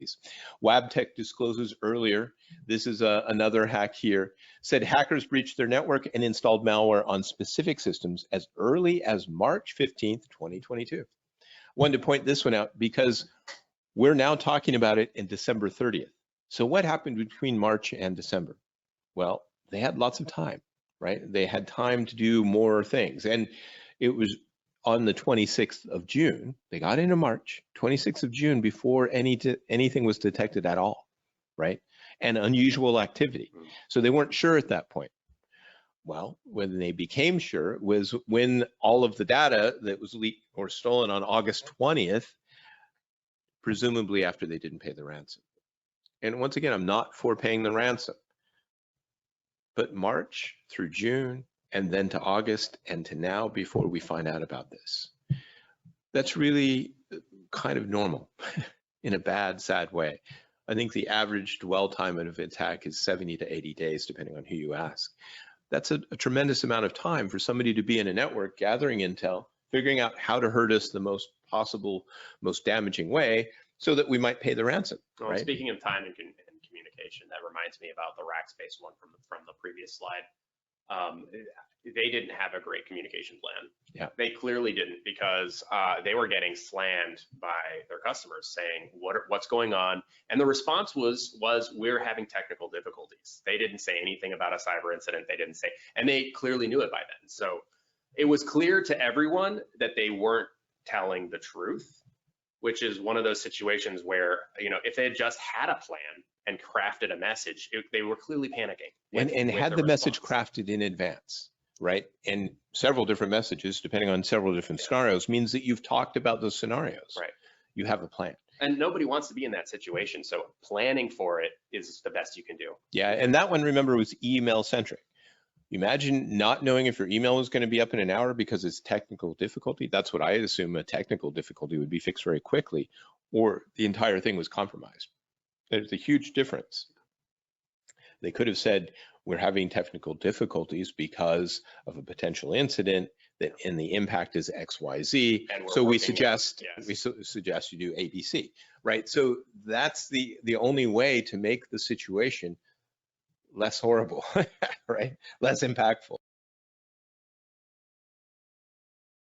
difficulties. WabTech discloses earlier, this is another hack here, said hackers breached their network and installed malware on specific systems as early as March 15th, 2022. Wanted to point this one out because we're now talking about it in December 30th. So what happened between March and December? Well, they had lots of time, right? They had time to do more things. And it was on the 26th of June, they got into March, 26th of June, before anything was detected at all, right? And unusual activity. So they weren't sure at that point. Well, when they became sure was when all of the data that was leaked or stolen on August 20th, presumably after they didn't pay the ransom. And once again, I'm not for paying the ransom, but March through June, and then to August and to now before we find out about this. That's really kind of normal in a bad, sad way. I think the average dwell time of an attack is 70 to 80 days, depending on who you ask. That's a tremendous amount of time for somebody to be in a network, gathering intel, figuring out how to hurt us the most possible, most damaging way, so that we might pay the ransom. Well, right? Speaking of time and communication, that reminds me about the Rackspace one from the previous slide. They didn't have a great communication plan. Yeah. They clearly didn't, because they were getting slammed by their customers saying, what's going on? And the response was we're having technical difficulties. They didn't say anything about a cyber incident. They didn't say, and they clearly knew it by then. So it was clear to everyone that they weren't telling the truth, which is one of those situations where, if they had just had a plan and crafted a message, they were clearly panicking. And had the message crafted in advance, right? And several different messages, depending on several different scenarios, means that you've talked about those scenarios. Right. You have a plan. And nobody wants to be in that situation. So planning for it is the best you can do. Yeah, and that one, remember, was email centric. Imagine not knowing if your email was going to be up in an hour because it's technical difficulty. That's what I assume a technical difficulty would be fixed very quickly, or the entire thing was compromised. There's a huge difference. They could have said, we're having technical difficulties because of a potential incident, and the impact is XYZ. So we suggest you do ABC, right? So that's the only way to make the situation less horrible, right? Less impactful.